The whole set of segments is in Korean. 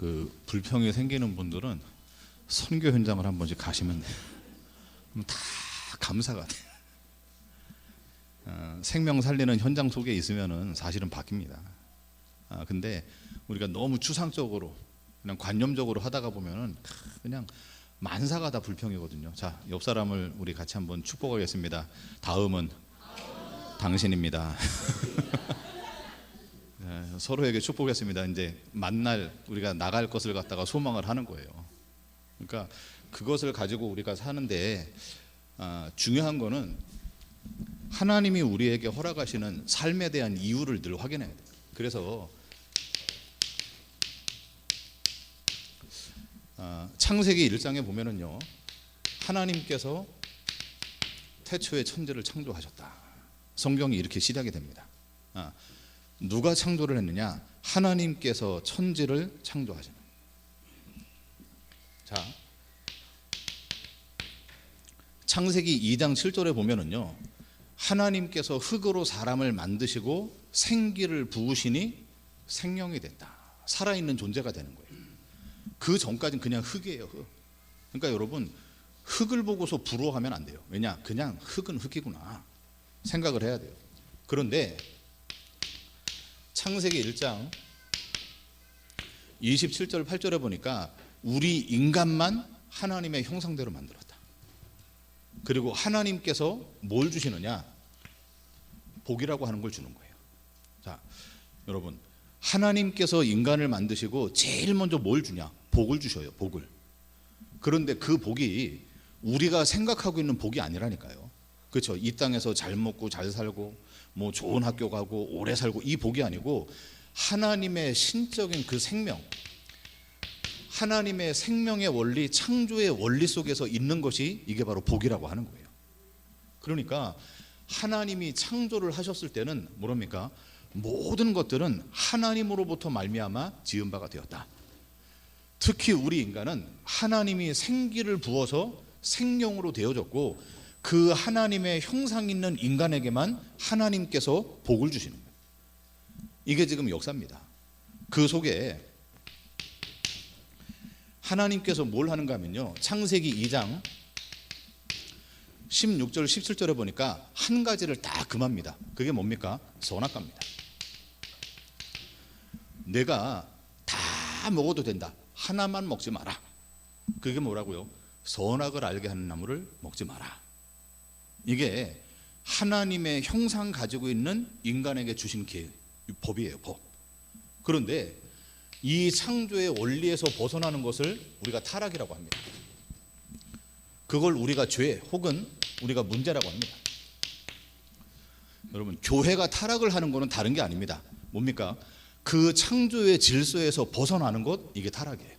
그 불평이 생기는 분들은 선교 현장을 한 번씩 가시면 돼요. 그럼 다 감사가 돼요. 생명 살리는 현장 속에 있으면은 사실은 바뀝니다. 근데 우리가 너무 추상적으로 그냥 관념적으로 하다가 보면은 그냥 만사가 다 불평이거든요. 자, 옆 사람을 우리 같이 한번 축복하겠습니다. 다음은 당신입니다. 서로에게 축복했습니다. 이제 만날 우리가 나갈 것을 갖다가 소망을 하는 거예요. 그러니까 그것을 가지고 우리가 사는데 중요한 거는 하나님이 우리에게 허락하시는 삶에 대한 이유를 늘 확인해야 돼요. 그래서 창세기 1장에 보면은요, 하나님께서 태초에 천지를 창조하셨다. 성경이 이렇게 시작이 됩니다. 누가 창조를 했느냐? 하나님께서 천지를 창조하셨다. 자, 창세기 2장 7절에 보면은요, 하나님께서 흙으로 사람을 만드시고 생기를 부으시니 생명이 됐다. 살아있는 존재가 되는 거예요. 그 전까지는 그냥 흙이에요, 흙. 그러니까 여러분, 흙을 보고서 부러워하면 안 돼요. 왜냐? 그냥 흙은 흙이구나 생각을 해야 돼요. 그런데 창세기 1장 27절 8절에 보니까 우리 인간만 하나님의 형상대로 만들었다. 그리고 하나님께서 뭘 주시느냐? 복이라고 하는 걸 주는 거예요. 자, 여러분, 하나님께서 인간을 만드시고 제일 먼저 뭘 주냐? 복을 주셔요, 복을. 그런데 그 복이 우리가 생각하고 있는 복이 아니라니까요. 그렇죠? 이 땅에서 잘 먹고 잘 살고 뭐 좋은 학교 가고 오래 살고 이 복이 아니고 하나님의 신적인 그 생명, 하나님의 생명의 원리, 창조의 원리 속에서 있는 것이 이게 바로 복이라고 하는 거예요. 그러니까 하나님이 창조를 하셨을 때는 뭐랍니까? 모든 것들은 하나님으로부터 말미암아 지은 바가 되었다. 특히 우리 인간은 하나님이 생기를 부어서 생명으로 되어졌고 그 하나님의 형상 있는 인간에게만 하나님께서 복을 주시는 거예요. 이게 지금 역사입니다. 그 속에 하나님께서 뭘 하는가 하면요, 창세기 2장 16절 17절에 보니까 한 가지를 딱 금합니다. 그게 뭡니까? 선악과입니다. 내가 다 먹어도 된다, 하나만 먹지 마라. 그게 뭐라고요? 선악을 알게 하는 나무를 먹지 마라. 이게 하나님의 형상 가지고 있는 인간에게 주신 법이에요, 법. 그런데 이 창조의 원리에서 벗어나는 것을 우리가 타락이라고 합니다. 그걸 우리가 죄 혹은 우리가 문제라고 합니다. 여러분, 교회가 타락을 하는 것은 다른 게 아닙니다. 뭡니까? 그 창조의 질서에서 벗어나는 것, 이게 타락이에요.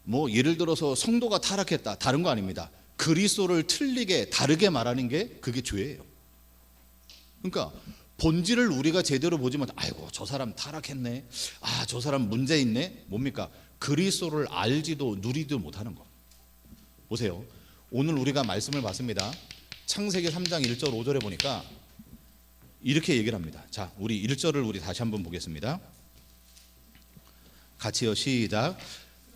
뭐 예를 들어서 성도가 타락했다, 다른 거 아닙니다. 그리스도를 틀리게 다르게 말하는 게 그게 죄예요. 그러니까 본질을 우리가 제대로 보지 못해, 아이고 저 사람 타락했네, 저 사람 문제 있네. 뭡니까? 그리스도를 알지도 누리지도 못하는 거. 보세요, 오늘 우리가 말씀을 봤습니다. 창세기 3장 1절 5절에 보니까 이렇게 얘기를 합니다. 자, 우리 1절을 우리 다시 한번 보겠습니다. 같이요, 시작.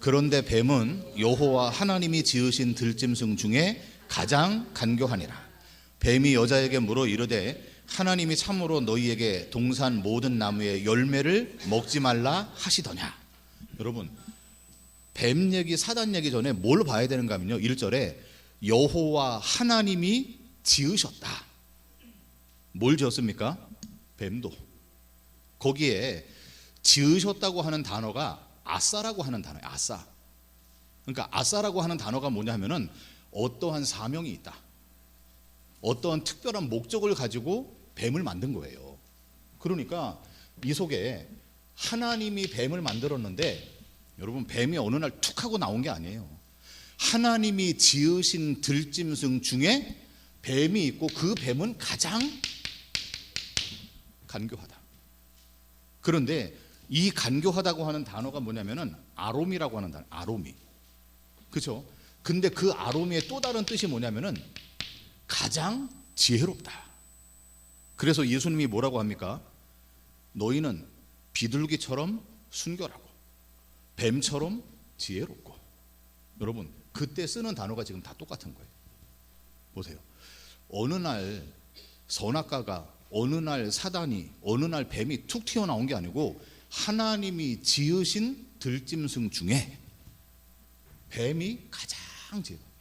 그런데 뱀은 여호와 하나님이 지으신 들짐승 중에 가장 간교하니라. 뱀이 여자에게 물어 이르되 하나님이 참으로 너희에게 동산 모든 나무의 열매를 먹지 말라 하시더냐. 여러분, 뱀 얘기, 사단 얘기 전에 뭘 봐야 되는가 하면요, 1절에 여호와 하나님이 지으셨다. 뭘 지었습니까? 뱀도. 거기에 지으셨다고 하는 단어가 아싸라고 하는 단어예요. 아싸. 그러니까 아싸라고 하는 단어가 뭐냐 하면은 어떠한 사명이 있다, 어떠한 특별한 목적을 가지고 뱀을 만든 거예요. 그러니까 이 속에 하나님이 뱀을 만들었는데, 여러분, 뱀이 어느 날 툭 하고 나온 게 아니에요. 하나님이 지으신 들짐승 중에 뱀이 있고 그 뱀은 가장 간교하다. 그런데 이 간교하다고 하는 단어가 뭐냐면은 아롬이라고 하는 단어, 아롬이. 그렇죠? 근데 그 아롬이의 또 다른 뜻이 뭐냐면은 가장 지혜롭다. 그래서 예수님이 뭐라고 합니까? 너희는 비둘기처럼 순결하고 뱀처럼 지혜롭고. 여러분, 그때 쓰는 단어가 지금 다 똑같은 거예요. 보세요. 어느 날 선악과가, 어느 날 사단이, 어느 날 뱀이 툭 튀어나온 게 아니고 하나님이 지으신 들짐승 중에 뱀이 가장 지혜로워요.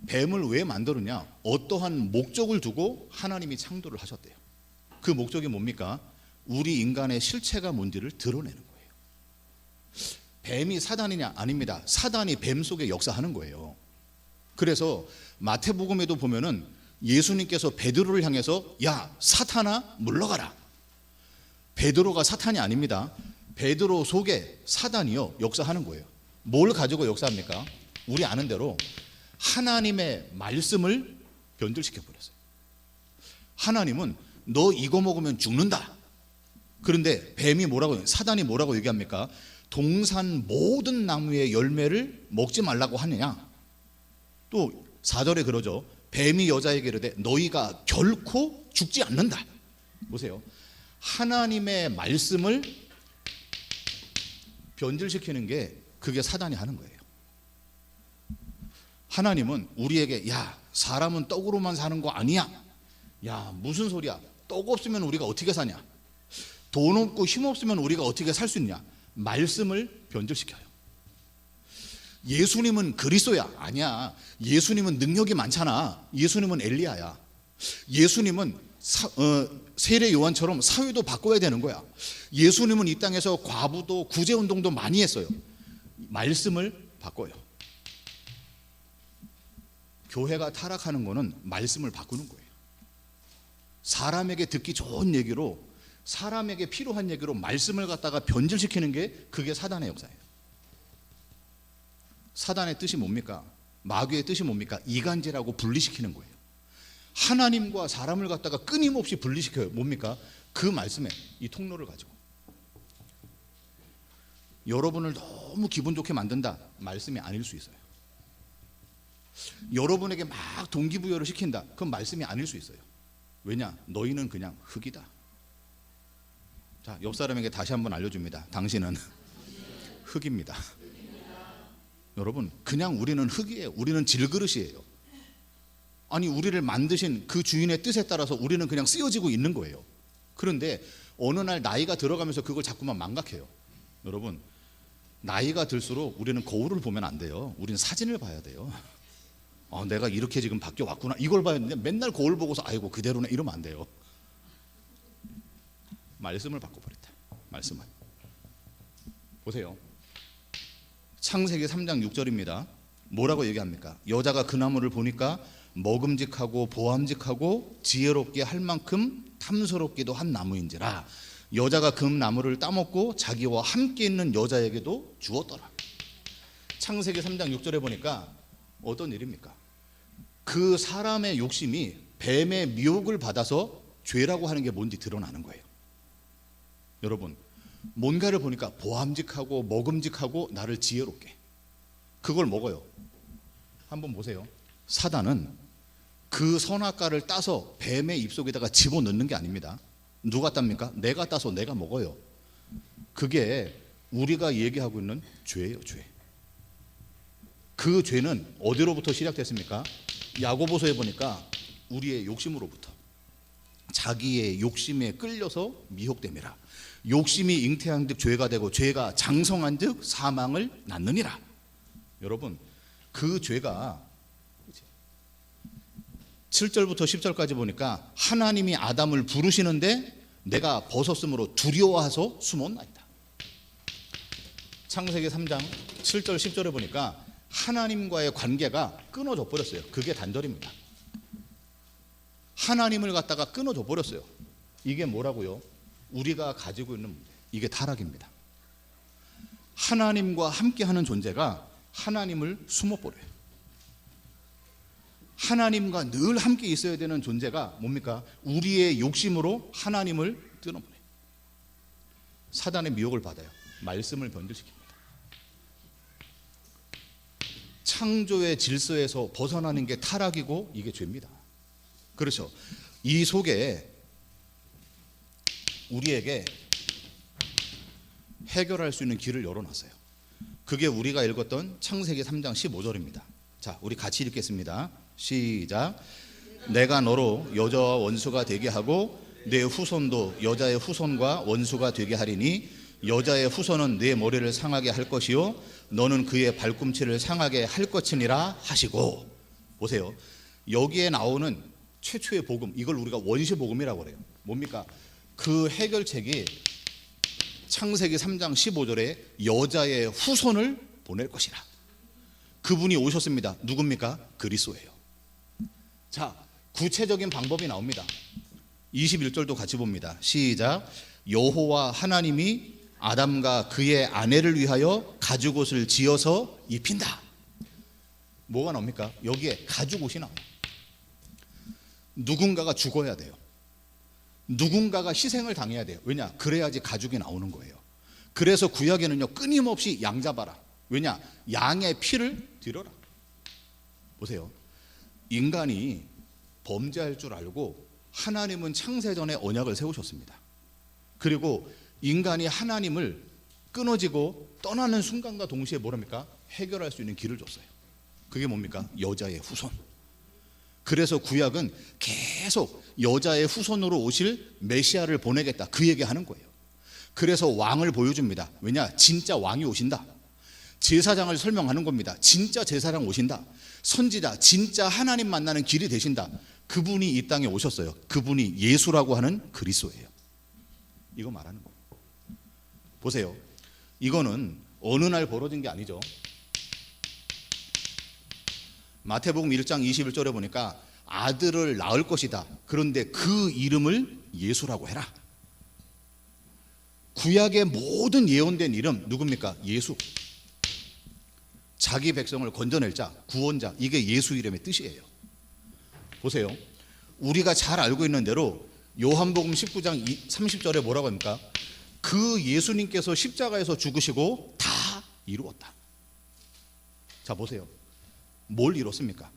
뱀을 왜 만들었냐? 어떠한 목적을 두고 하나님이 창조를 하셨대요. 그 목적이 뭡니까? 우리 인간의 실체가 뭔지를 드러내는 거예요. 뱀이 사단이냐? 아닙니다. 사단이 뱀 속에 역사하는 거예요. 그래서 마태복음에도 보면은 예수님께서 베드로를 향해서 야, 사탄아, 물러가라. 베드로가 사탄이 아닙니다. 베드로 속에 사단이요 역사하는 거예요. 뭘 가지고 역사합니까? 우리 아는 대로 하나님의 말씀을 변질시켜 버렸어요. 하나님은 너 이거 먹으면 죽는다. 그런데 뱀이 뭐라고, 사단이 뭐라고 얘기합니까? 동산 모든 나무의 열매를 먹지 말라고 하느냐? 또 4절에 그러죠. 뱀이 여자에게 이르되 너희가 결코 죽지 않는다. 보세요. 하나님의 말씀을 변질시키는 게 그게 사단이 하는 거예요. 하나님은 우리에게 야, 사람은 떡으로만 사는 거 아니야. 야, 무슨 소리야. 떡 없으면 우리가 어떻게 사냐. 돈 없고 힘 없으면 우리가 어떻게 살 수 있냐. 말씀을 변질시켜요. 예수님은 그리스도야. 아니야. 예수님은 능력이 많잖아. 예수님은 엘리야야. 예수님은 세례 요한처럼 사회도 바꿔야 되는 거야. 예수님은 이 땅에서 과부도 구제운동도 많이 했어요. 말씀을 바꿔요. 교회가 타락하는 거는 말씀을 바꾸는 거예요. 사람에게 듣기 좋은 얘기로, 사람에게 필요한 얘기로 말씀을 갖다가 변질시키는 게 그게 사단의 역사예요. 사단의 뜻이 뭡니까? 마귀의 뜻이 뭡니까? 이간질하고 분리시키는 거예요. 하나님과 사람을 갖다가 끊임없이 분리시켜요. 뭡니까? 그 말씀에 이 통로를 가지고. 여러분을 너무 기분 좋게 만든다. 말씀이 아닐 수 있어요. 여러분에게 막 동기부여를 시킨다. 그건 말씀이 아닐 수 있어요. 왜냐? 너희는 그냥 흙이다. 자, 옆 사람에게 다시 한번 알려줍니다. 당신은 흙입니다. 여러분, 그냥 우리는 흙이에요. 우리는 질그릇이에요. 아니, 우리를 만드신 그 주인의 뜻에 따라서 우리는 그냥 쓰여지고 있는 거예요. 그런데 어느 날 나이가 들어가면서 그걸 자꾸만 망각해요. 여러분, 나이가 들수록 우리는 거울을 보면 안 돼요. 우리는 사진을 봐야 돼요. 내가 이렇게 지금 바뀌어 왔구나. 이걸 봐야 되는데 맨날 거울 보고서 아이고 그대로네 이러면 안 돼요. 말씀을 바꿔버렸다. 말씀을. 보세요. 창세기 3장 6절입니다. 뭐라고 얘기합니까? 여자가 그 나무를 보니까 먹음직하고 보암직하고 지혜롭게 할 만큼 탐스럽기도 한 나무인지라 여자가 그 나무를 따먹고 자기와 함께 있는 여자에게도 주었더라. 창세기 3장 6절에 보니까 어떤 일입니까? 그 사람의 욕심이 뱀의 미혹을 받아서 죄라고 하는 게 뭔지 드러나는 거예요. 여러분, 뭔가를 보니까 보암직하고 먹음직하고 나를 지혜롭게, 그걸 먹어요. 한번 보세요. 사단은 그 선악과를 따서 뱀의 입속에다가 집어넣는 게 아닙니다. 누가 땁니까? 내가 따서 내가 먹어요. 그게 우리가 얘기하고 있는 죄예요. 죄. 그 죄는 어디로부터 시작됐습니까? 야고보서에 보니까 우리의 욕심으로부터, 자기의 욕심에 끌려서 미혹됨이라. 욕심이 잉태한 즉 죄가 되고 죄가 장성한 즉 사망을 낳느니라. 여러분, 그 죄가 7절부터 10절까지 보니까 하나님이 아담을 부르시는데 내가 벗었으므로 두려워하서 숨었나이다. 창세기 3장 7절 10절에 보니까 하나님과의 관계가 끊어져 버렸어요. 그게 단절입니다. 하나님을 갖다가 끊어져 버렸어요. 이게 뭐라고요? 우리가 가지고 있는 문제. 이게 타락입니다. 하나님과 함께하는 존재가 하나님을 숨어버려요. 하나님과 늘 함께 있어야 되는 존재가 뭡니까? 우리의 욕심으로 하나님을 끊어버려요. 사단의 미혹을 받아요. 말씀을 변질시킵니다. 창조의 질서에서 벗어나는 게 타락이고 이게 죄입니다. 그렇죠. 이 속에 우리에게 해결할 수 있는 길을 열어놨어요. 그게 우리가 읽었던 창세기 3장 15절입니다. 자, 우리 같이 읽겠습니다. 시작. 내가 너로 여자와 원수가 되게 하고 내 후손도 여자의 후손과 원수가 되게 하리니 여자의 후손은 내 머리를 상하게 할 것이요 너는 그의 발꿈치를 상하게 할 것이니라 하시고. 보세요. 여기에 나오는 최초의 복음, 이걸 우리가 원시 복음이라고 그래요. 뭡니까? 그 해결책이 창세기 3장 15절에 여자의 후손을 보낼 것이라. 그분이 오셨습니다. 누굽니까? 그리스도예요. 자, 구체적인 방법이 나옵니다. 21절도 같이 봅니다. 시작. 여호와 하나님이 아담과 그의 아내를 위하여 가죽옷을 지어서 입힌다. 뭐가 나옵니까? 여기에 가죽옷이 나와요. 누군가가 죽어야 돼요. 누군가가 희생을 당해야 돼요. 왜냐? 그래야지 가죽이 나오는 거예요. 그래서 구약에는요, 끊임없이 양 잡아라. 왜냐? 양의 피를 드려라. 보세요. 인간이 범죄할 줄 알고 하나님은 창세전에 언약을 세우셨습니다. 그리고 인간이 하나님을 끊어지고 떠나는 순간과 동시에 뭐랍니까? 해결할 수 있는 길을 줬어요. 그게 뭡니까? 여자의 후손. 그래서 구약은 계속 여자의 후손으로 오실 메시아를 보내겠다, 그 얘기하는 거예요. 그래서 왕을 보여줍니다. 왜냐? 진짜 왕이 오신다. 제사장을 설명하는 겁니다. 진짜 제사장 오신다. 선지자, 진짜 하나님 만나는 길이 되신다. 그분이 이 땅에 오셨어요. 그분이 예수라고 하는 그리스도예요. 이거 말하는 거예요. 보세요. 이거는 어느 날 벌어진 게 아니죠. 마태복음 1장 21절에 보니까 아들을 낳을 것이다. 그런데 그 이름을 예수라고 해라. 구약의 모든 예언된 이름 누굽니까? 예수. 자기 백성을 건져낼 자, 구원자, 이게 예수 이름의 뜻이에요. 보세요. 우리가 잘 알고 있는 대로 요한복음 19장 30절에 뭐라고 합니까? 그 예수님께서 십자가에서 죽으시고 다 이루었다. 자, 보세요. 뭘 이뤘습니까?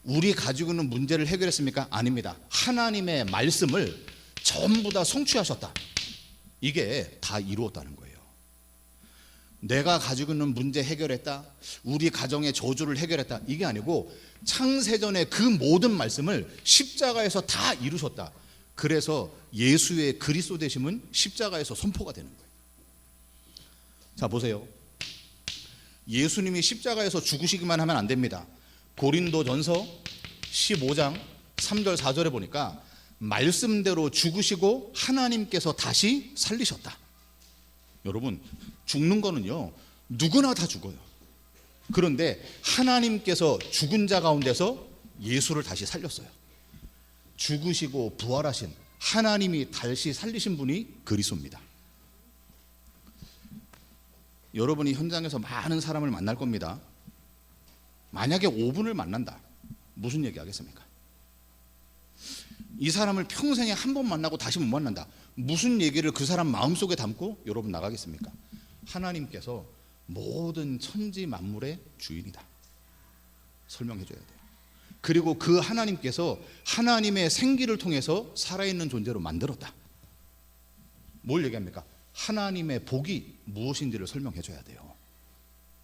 우리 가지고 있는 문제를 해결했습니까? 아닙니다. 하나님의 말씀을 전부 다 성취하셨다. 이게 다 이루었다는 거예요. 내가 가지고 있는 문제 해결했다, 우리 가정의 저주를 해결했다, 이게 아니고 창세전의 그 모든 말씀을 십자가에서 다 이루셨다. 그래서 예수의 그리스도 되심은 십자가에서 선포가 되는 거예요. 자, 보세요. 예수님이 십자가에서 죽으시기만 하면 안 됩니다. 고린도전서 15장 3절 4절에 보니까 말씀대로 죽으시고 하나님께서 다시 살리셨다. 여러분, 죽는 거는요, 누구나 다 죽어요. 그런데 하나님께서 죽은 자 가운데서 예수를 다시 살렸어요. 죽으시고 부활하신 하나님이 다시 살리신 분이 그리스도입니다. 여러분이 현장에서 많은 사람을 만날 겁니다. 만약에 5분을 만난다, 무슨 얘기 하겠습니까? 이 사람을 평생에 한 번 만나고 다시 못 만난다, 무슨 얘기를 그 사람 마음속에 담고 여러분 나가겠습니까? 하나님께서 모든 천지 만물의 주인이다, 설명해 줘야 돼요. 그리고 그 하나님께서 하나님의 생기를 통해서 살아있는 존재로 만들었다. 뭘 얘기합니까? 하나님의 복이 무엇인지를 설명해 줘야 돼요.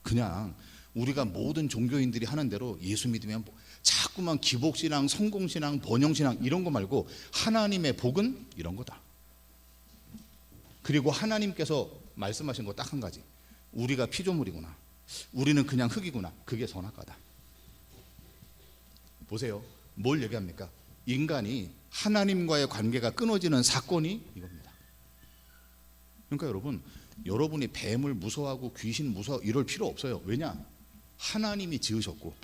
그냥 우리가 모든 종교인들이 하는 대로 예수 믿으면 자꾸만 기복신앙, 성공신앙, 번영신앙 이런 거 말고 하나님의 복은 이런 거다. 그리고 하나님께서 말씀하신 거 딱 한 가지, 우리가 피조물이구나, 우리는 그냥 흙이구나, 그게 선악과다. 보세요. 뭘 얘기합니까? 인간이 하나님과의 관계가 끊어지는 사건이 이겁니다. 그러니까 여러분, 여러분이 뱀을 무서워하고 귀신 무서워 이럴 필요 없어요. 왜냐? 하나님이 지으셨고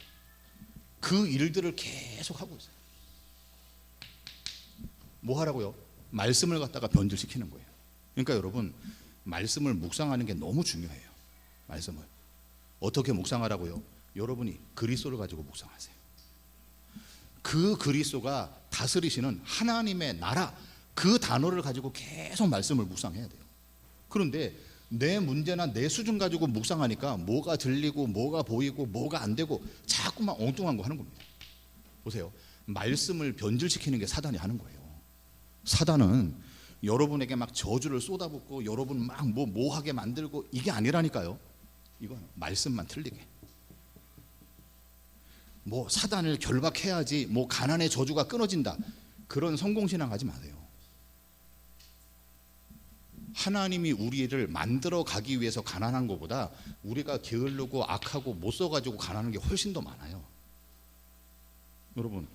그 일들을 계속 하고 있어요. 뭐 하라고요? 말씀을 갖다가 변질시키는 거예요. 그러니까 여러분, 말씀을 묵상하는 게 너무 중요해요. 말씀을 어떻게 묵상하라고요? 여러분이 그리스도를 가지고 묵상하세요. 그 그리스도가 다스리시는 하나님의 나라, 그 단어를 가지고 계속 말씀을 묵상해야 돼요. 그런데 내 문제나 내 수준 가지고 묵상하니까 뭐가 들리고 뭐가 보이고 뭐가 안 되고 자꾸만 엉뚱한 거 하는 겁니다. 보세요. 말씀을 변질시키는 게 사단이 하는 거예요. 사단은 여러분에게 막 저주를 쏟아붓고 여러분 막 뭐하게 만들고, 이게 아니라니까요. 이건 말씀만 틀리게. 사단을 결박해야지 가난의 저주가 끊어진다, 그런 성공신앙 하지 마세요. 하나님이 우리를 만들어 가기 위해서 가난한 것보다 우리가 게으르고 악하고 못 써가지고 가난한 게 훨씬 더 많아요. 여러분,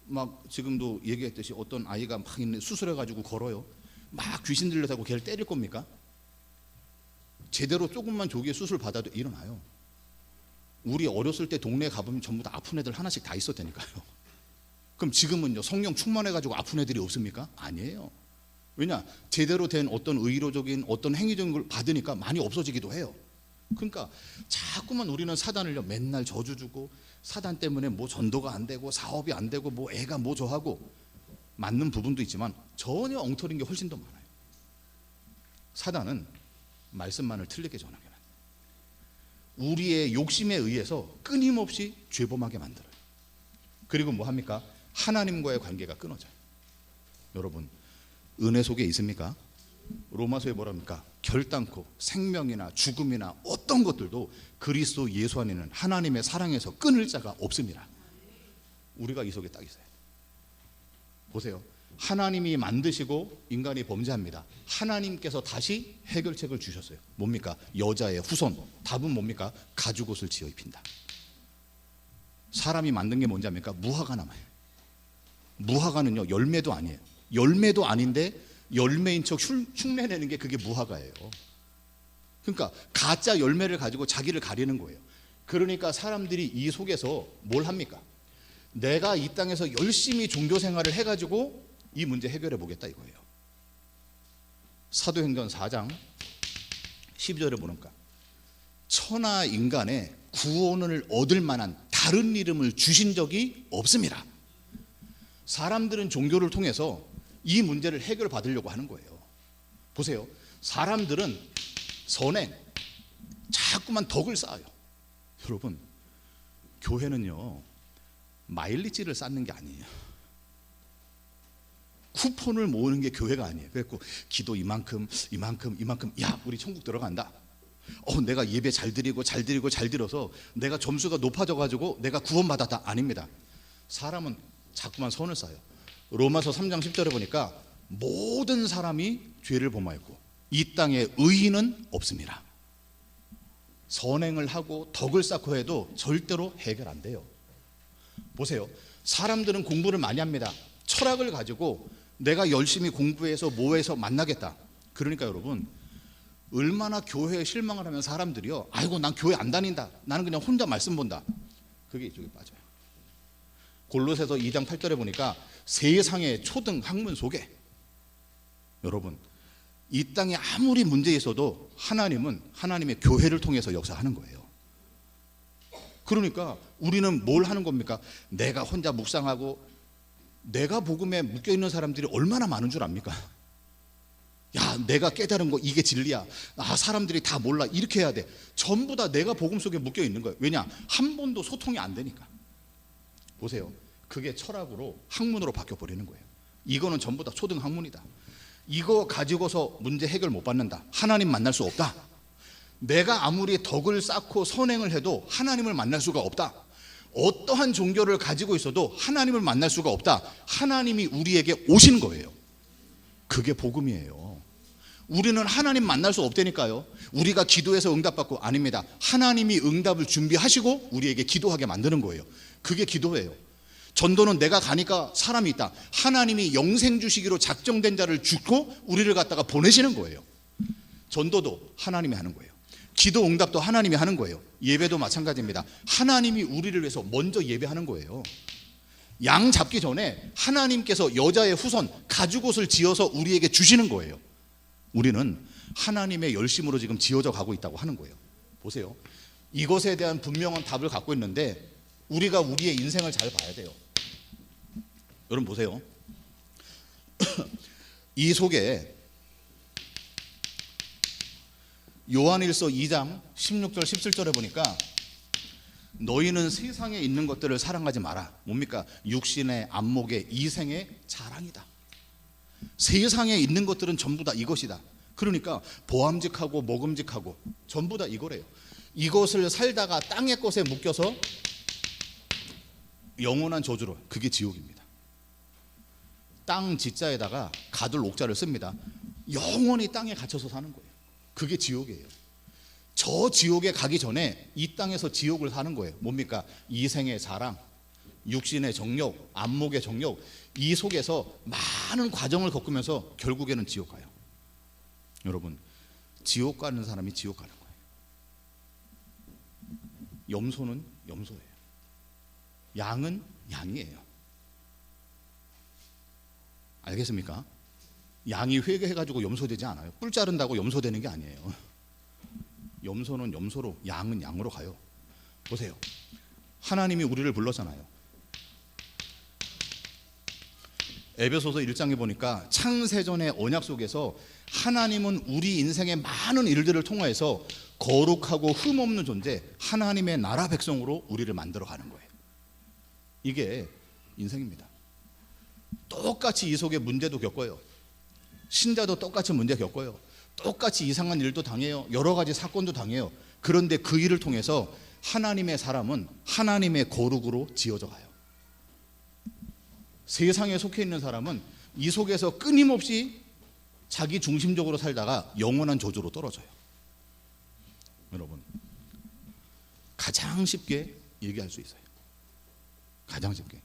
막 지금도 얘기했듯이 어떤 아이가 막 수술해가지고 걸어요. 막 귀신 들려다고 걔를 때릴 겁니까? 제대로 조금만 조기에 수술 받아도 일어나요. 우리 어렸을 때 동네에 가보면 전부 다 아픈 애들 하나씩 다 있었다니까요. 그럼 지금은요, 성령 충만해가지고 아픈 애들이 없습니까? 아니에요. 왜냐? 제대로 된 어떤 의료적인 어떤 행위적인 걸 받으니까 많이 없어지기도 해요. 그러니까 자꾸만 우리는 사단을요 맨날 저주 주고, 사단 때문에 전도가 안 되고 사업이 안 되고 애가 저하고, 맞는 부분도 있지만 전혀 엉터리인 게 훨씬 더 많아요. 사단은 말씀만을 틀리게 전하게 만들어요. 우리의 욕심에 의해서 끊임없이 죄범하게 만들어요. 그리고 합니까? 하나님과의 관계가 끊어져요. 여러분, 은혜 속에 있습니까? 로마서에 뭐랍니까? 결단코 생명이나 죽음이나 어떤 것들도 그리스도 예수 안에는 하나님의 사랑에서 끊을 자가 없습니다. 우리가 이 속에 딱 있어요. 보세요. 하나님이 만드시고 인간이 범죄합니다. 하나님께서 다시 해결책을 주셨어요. 뭡니까? 여자의 후손. 답은 뭡니까? 가죽옷을 지어 입힌다. 사람이 만든 게 뭔지 압니까? 무화과 나무예요. 무화과는요 열매도 아니에요. 열매도 아닌데 열매인 척 흉내내는 게 그게 무화과예요. 그러니까 가짜 열매를 가지고 자기를 가리는 거예요. 그러니까 사람들이 이 속에서 뭘 합니까? 내가 이 땅에서 열심히 종교 생활을 해가지고 이 문제 해결해 보겠다 이거예요. 사도행전 4장 12절에 보니까 천하 인간의 구원을 얻을 만한 다른 이름을 주신 적이 없습니다. 사람들은 종교를 통해서 이 문제를 해결받으려고 하는 거예요. 보세요. 사람들은 선행, 자꾸만 덕을 쌓아요. 여러분, 교회는요 마일리지를 쌓는 게 아니에요. 쿠폰을 모으는 게 교회가 아니에요. 그래갖고 기도 이만큼, 야 우리 천국 들어간다. 내가 예배 잘 드려서 내가 점수가 높아져가지고 내가 구원받았다. 아닙니다. 사람은 자꾸만 선을 쌓아요. 로마서 3장 10절에 보니까 모든 사람이 죄를 범하였고 이 땅에 의인은 없습니다. 선행을 하고 덕을 쌓고 해도 절대로 해결 안 돼요. 보세요. 사람들은 공부를 많이 합니다. 철학을 가지고 내가 열심히 공부해서 뭐해서 만나겠다. 그러니까 여러분, 얼마나 교회에 실망을 하면 사람들이요, 아이고 난 교회 안 다닌다, 나는 그냥 혼자 말씀 본다. 그게 이쪽에 빠져요. 골로새서 2장 8절에 보니까 세상의 초등 학문 속에, 여러분 이 땅에 아무리 문제 있어도 하나님은 하나님의 교회를 통해서 역사하는 거예요. 그러니까 우리는 뭘 하는 겁니까? 내가 혼자 묵상하고, 내가 복음에 묶여있는 사람들이 얼마나 많은 줄 압니까? 야 내가 깨달은 거 이게 진리야, 사람들이 다 몰라, 이렇게 해야 돼. 전부 다 내가 복음 속에 묶여있는 거예요. 왜냐? 한 번도 소통이 안 되니까. 보세요. 그게 철학으로 학문으로 바뀌어버리는 거예요. 이거는 전부 다 초등 학문이다. 이거 가지고서 문제 해결 못 받는다. 하나님 만날 수 없다. 내가 아무리 덕을 쌓고 선행을 해도 하나님을 만날 수가 없다. 어떠한 종교를 가지고 있어도 하나님을 만날 수가 없다. 하나님이 우리에게 오신 거예요. 그게 복음이에요. 우리는 하나님 만날 수 없다니까요. 우리가 기도해서 응답받고, 아닙니다. 하나님이 응답을 준비하시고 우리에게 기도하게 만드는 거예요. 그게 기도예요. 전도는 내가 가니까 사람이 있다. 하나님이 영생 주시기로 작정된 자를 주고 우리를 갖다가 보내시는 거예요. 전도도 하나님이 하는 거예요. 기도 응답도 하나님이 하는 거예요. 예배도 마찬가지입니다. 하나님이 우리를 위해서 먼저 예배하는 거예요. 양 잡기 전에 하나님께서 여자의 후손 가죽옷을 지어서 우리에게 주시는 거예요. 우리는 하나님의 열심으로 지금 지어져 가고 있다고 하는 거예요. 보세요. 이것에 대한 분명한 답을 갖고 있는데 우리가 우리의 인생을 잘 봐야 돼요. 여러분 보세요. 이 속에 요한일서 2장 16절 17절에 보니까 너희는 세상에 있는 것들을 사랑하지 마라. 뭡니까? 육신의 안목의 이생의 자랑이다. 세상에 있는 것들은 전부 다 이것이다. 그러니까 보암직하고 먹음직하고 전부 다 이거래요. 이것을 살다가 땅의 것에 묶여서 영원한 저주로, 그게 지옥입니다. 땅 지자에다가 가둘 옥자를 씁니다. 영원히 땅에 갇혀서 사는 거예요. 그게 지옥이에요. 저 지옥에 가기 전에 이 땅에서 지옥을 사는 거예요. 뭡니까? 이생의 자랑, 육신의 정욕, 안목의 정욕, 이 속에서 많은 과정을 겪으면서 결국에는 지옥 가요. 여러분, 지옥 가는 사람이 지옥 가는 거예요. 염소는 염소예요. 양은 양이에요. 알겠습니까? 양이 회개해가지고 염소 되지 않아요. 뿔 자른다고 염소 되는 게 아니에요. 염소는 염소로, 양은 양으로 가요. 보세요. 하나님이 우리를 불렀잖아요. 에베소서 1장에 보니까 창세전의 언약 속에서 하나님은 우리 인생의 많은 일들을 통해서 거룩하고 흠없는 존재, 하나님의 나라 백성으로 우리를 만들어 가는 거예요. 이게 인생입니다. 똑같이 이 속에 문제도 겪어요. 신자도 똑같이 문제 겪어요. 똑같이 이상한 일도 당해요. 여러 가지 사건도 당해요. 그런데 그 일을 통해서 하나님의 사람은 하나님의 거룩으로 지어져 가요. 세상에 속해 있는 사람은 이 속에서 끊임없이 자기 중심적으로 살다가 영원한 저주로 떨어져요. 여러분, 가장 쉽게 얘기할 수 있어요. 가장 쉽게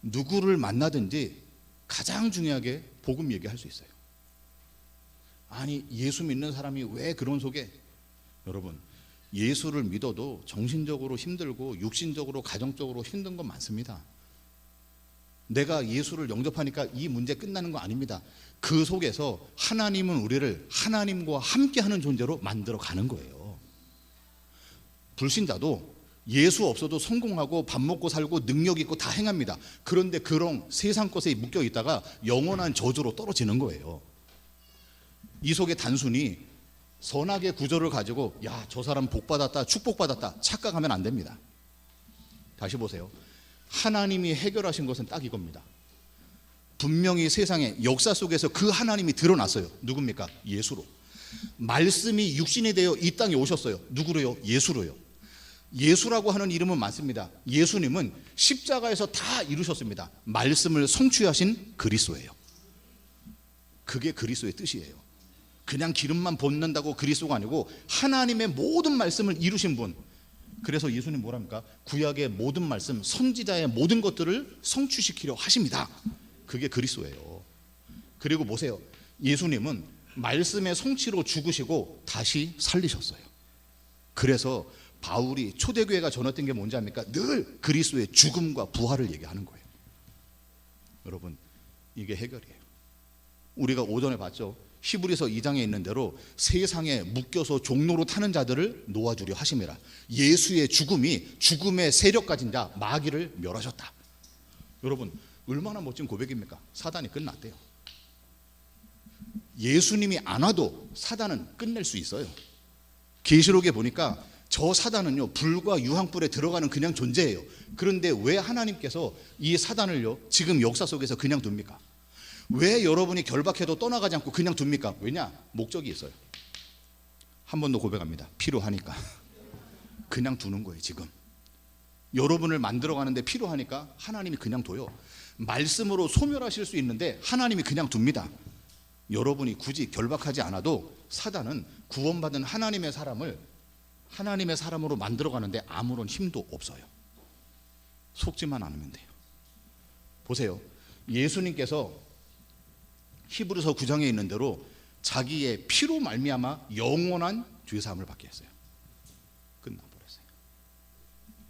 누구를 만나든지 가장 중요하게 복음 얘기할 수 있어요. 아니, 예수 믿는 사람이 왜 그런 속에? 여러분, 예수를 믿어도 정신적으로 힘들고 육신적으로 가정적으로 힘든 건 많습니다. 내가 예수를 영접하니까 이 문제 끝나는 거 아닙니다. 그 속에서 하나님은 우리를 하나님과 함께하는 존재로 만들어 가는 거예요. 불신자도 예수 없어도 성공하고 밥 먹고 살고 능력 있고 다 행합니다. 그런데 그런 세상 것에 묶여 있다가 영원한 저주로 떨어지는 거예요. 이 속에 단순히 선악의 구조를 가지고 야, 저 사람 복받았다, 축복받았다 착각하면 안 됩니다. 다시 보세요. 하나님이 해결하신 것은 딱 이겁니다. 분명히 세상의 역사 속에서 그 하나님이 드러났어요. 누굽니까? 예수로. 말씀이 육신이 되어 이 땅에 오셨어요. 누구로요? 예수로요. 예수라고 하는 이름은 많습니다. 예수님은 십자가에서 다 이루셨습니다. 말씀을 성취하신 그리스도예요. 그게 그리스도의 뜻이에요. 그냥 기름만 붓는다고 그리스도가 아니고 하나님의 모든 말씀을 이루신 분. 그래서 예수님 뭐랍니까? 구약의 모든 말씀, 선지자의 모든 것들을 성취시키려 하십니다. 그게 그리스도예요. 그리고 보세요. 예수님은 말씀의 성취로 죽으시고 다시 살리셨어요. 그래서 바울이 초대교회가 전했던 게 뭔지 압니까? 늘 그리스도의 죽음과 부활을 얘기하는 거예요. 여러분, 이게 해결이에요. 우리가 오전에 봤죠. 히브리서 2장에 있는 대로 세상에 묶여서 종로로 타는 자들을 놓아주려 하심이라. 예수의 죽음이 죽음의 세력 가진 자 마귀를 멸하셨다. 여러분, 얼마나 멋진 고백입니까? 사단이 끝났대요. 예수님이 안 와도 사단은 끝낼 수 있어요. 계시록에 보니까 저 사단은요, 불과 유황불에 들어가는 그냥 존재예요. 그런데 왜 하나님께서 이 사단을요 지금 역사 속에서 그냥 둡니까? 왜 여러분이 결박해도 떠나가지 않고 그냥 둡니까? 왜냐? 목적이 있어요. 한 번 더 고백합니다. 필요하니까. 그냥 두는 거예요. 지금 여러분을 만들어가는데 필요하니까 하나님이 그냥 둬요. 말씀으로 소멸하실 수 있는데 하나님이 그냥 둡니다. 여러분이 굳이 결박하지 않아도 사단은 구원받은 하나님의 사람을 하나님의 사람으로 만들어가는데 아무런 힘도 없어요. 속지만 않으면 돼요. 보세요. 예수님께서 히브리서 9장에 있는 대로 자기의 피로 말미암아 영원한 죄사함을 받게 했어요. 끝나버렸어요.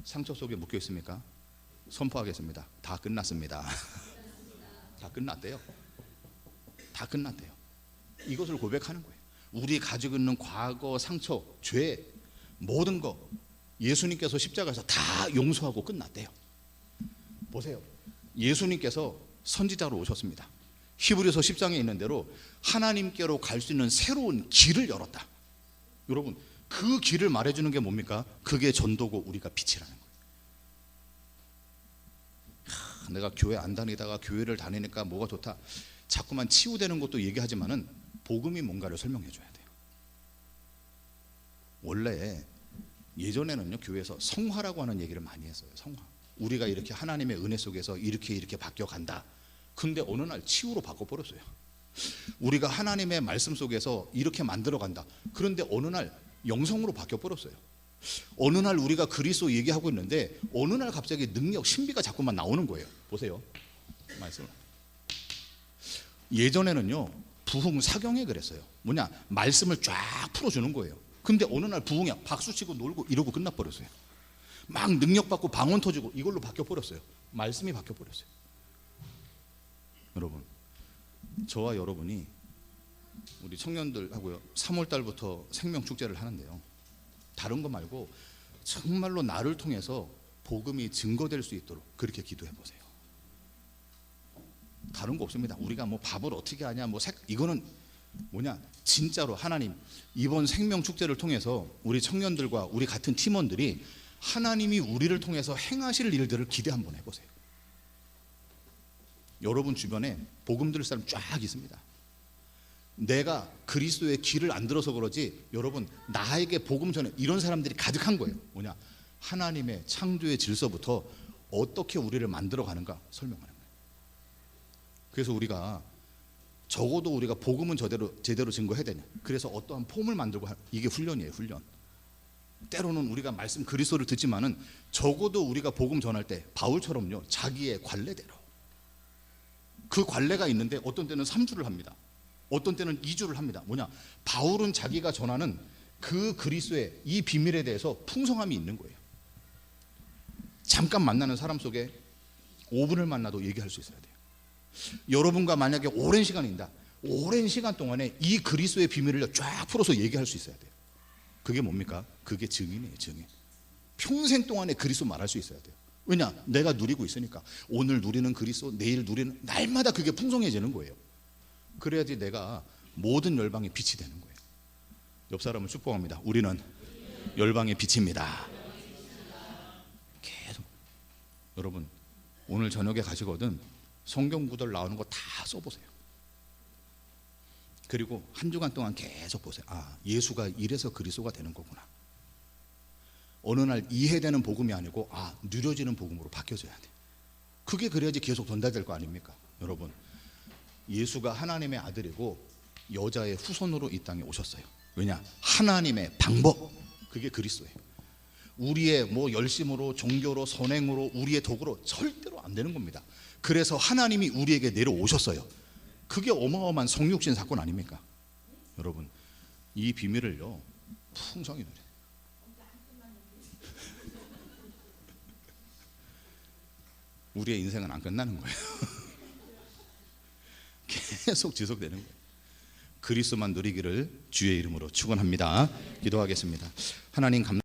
상처 속에 묶여 있습니까? 선포하겠습니다. 다 끝났습니다. 다 끝났대요. 다 끝났대요. 이것을 고백하는 거예요. 우리 가지고 있는 과거, 상처, 죄, 모든 거 예수님께서 십자가에서 다 용서하고 끝났대요. 보세요. 예수님께서 선지자로 오셨습니다. 히브리서 10장에 있는 대로 하나님께로 갈 수 있는 새로운 길을 열었다. 여러분, 그 길을 말해주는 게 뭡니까? 그게 전도고 우리가 빛이라는 거예요. 내가 교회 안 다니다가 교회를 다니니까 뭐가 좋다. 자꾸만 치유되는 것도 얘기하지만은 복음이 뭔가를 설명해 줘야 돼요. 원래 예전에는요, 교회에서 성화라고 하는 얘기를 많이 했어요. 성화. 우리가 이렇게 하나님의 은혜 속에서 이렇게 바뀌어 간다. 근데 어느 날 치유로 바꿔버렸어요. 우리가 하나님의 말씀 속에서 이렇게 만들어 간다. 그런데 어느 날 영성으로 바뀌어버렸어요. 어느 날 우리가 그리스도 얘기하고 있는데 어느 날 갑자기 능력, 신비가 자꾸만 나오는 거예요. 보세요, 말씀. 예전에는요, 부흥 사경에 그랬어요. 뭐냐, 말씀을 쫙 풀어주는 거예요. 근데 어느 날 부흥이야, 박수치고 놀고 이러고 끝나버렸어요. 막 능력받고 방언 터지고 이걸로 바뀌어버렸어요. 말씀이 바뀌어버렸어요. 여러분, 저와 여러분이 우리 청년들하고요, 3월 달부터 생명축제를 하는데요, 다른 거 말고 정말로 나를 통해서 복음이 증거될 수 있도록 그렇게 기도해 보세요. 다른 거 없습니다. 우리가 뭐 밥을 어떻게 하냐, 이거는 뭐냐, 진짜로 하나님 이번 생명축제를 통해서 우리 청년들과 우리 같은 팀원들이 하나님이 우리를 통해서 행하실 일들을 기대 한번 해보세요. 여러분 주변에 복음 들을 사람 쫙 있습니다. 내가 그리스도의 길을 안 들어서 그러지, 여러분 나에게 복음 전해 이런 사람들이 가득한 거예요. 뭐냐, 하나님의 창조의 질서부터 어떻게 우리를 만들어 가는가 설명하는 거예요. 그래서 우리가 적어도 우리가 복음은 제대로 증거해야 되냐, 그래서 어떠한 폼을 만들고 이게 훈련이에요. 훈련. 때로는 우리가 말씀 그리스도를 듣지만은 적어도 우리가 복음 전할 때 바울처럼요, 자기의 관례대로 그 관례가 있는데 어떤 때는 3주를 합니다. 어떤 때는 2주를 합니다. 뭐냐, 바울은 자기가 전하는 그 그리스도의 이 비밀에 대해서 풍성함이 있는 거예요. 잠깐 만나는 사람 속에 5분을 만나도 얘기할 수 있어야 돼요. 여러분과 만약에 오랜 시간이 있다, 오랜 시간 동안에 이 그리스도의 비밀을 쫙 풀어서 얘기할 수 있어야 돼요. 그게 뭡니까? 그게 증인이에요. 증인. 평생 동안에 그리스도 말할 수 있어야 돼요. 왜냐, 내가 누리고 있으니까. 오늘 누리는 그리스도, 내일 누리는, 날마다 그게 풍성해지는 거예요. 그래야지 내가 모든 열방의 빛이 되는 거예요. 옆 사람을 축복합니다. 우리는 열방의 빛입니다. 계속. 여러분, 오늘 저녁에 가시거든 성경 구절 나오는 거 다 써보세요. 그리고 한 주간 동안 계속 보세요. 아, 예수가 이래서 그리스도가 되는 거구나. 어느 날 이해되는 복음이 아니고 누려지는 복음으로 바뀌어져야 돼. 그게 그래야지 계속 전달될 거 아닙니까? 여러분, 예수가 하나님의 아들이고 여자의 후손으로 이 땅에 오셨어요. 왜냐? 하나님의 방법, 그게 그리스도예요. 우리의 열심으로, 종교로, 선행으로, 우리의 덕으로 절대로 안 되는 겁니다. 그래서 하나님이 우리에게 내려오셨어요. 그게 어마어마한 성육신 사건 아닙니까? 여러분, 이 비밀을요, 풍성히 누려요. 우리의 인생은 안 끝나는 거예요. 계속 지속되는 거예요. 그리스도만 누리기를 주의 이름으로 축원합니다. 기도하겠습니다. 하나님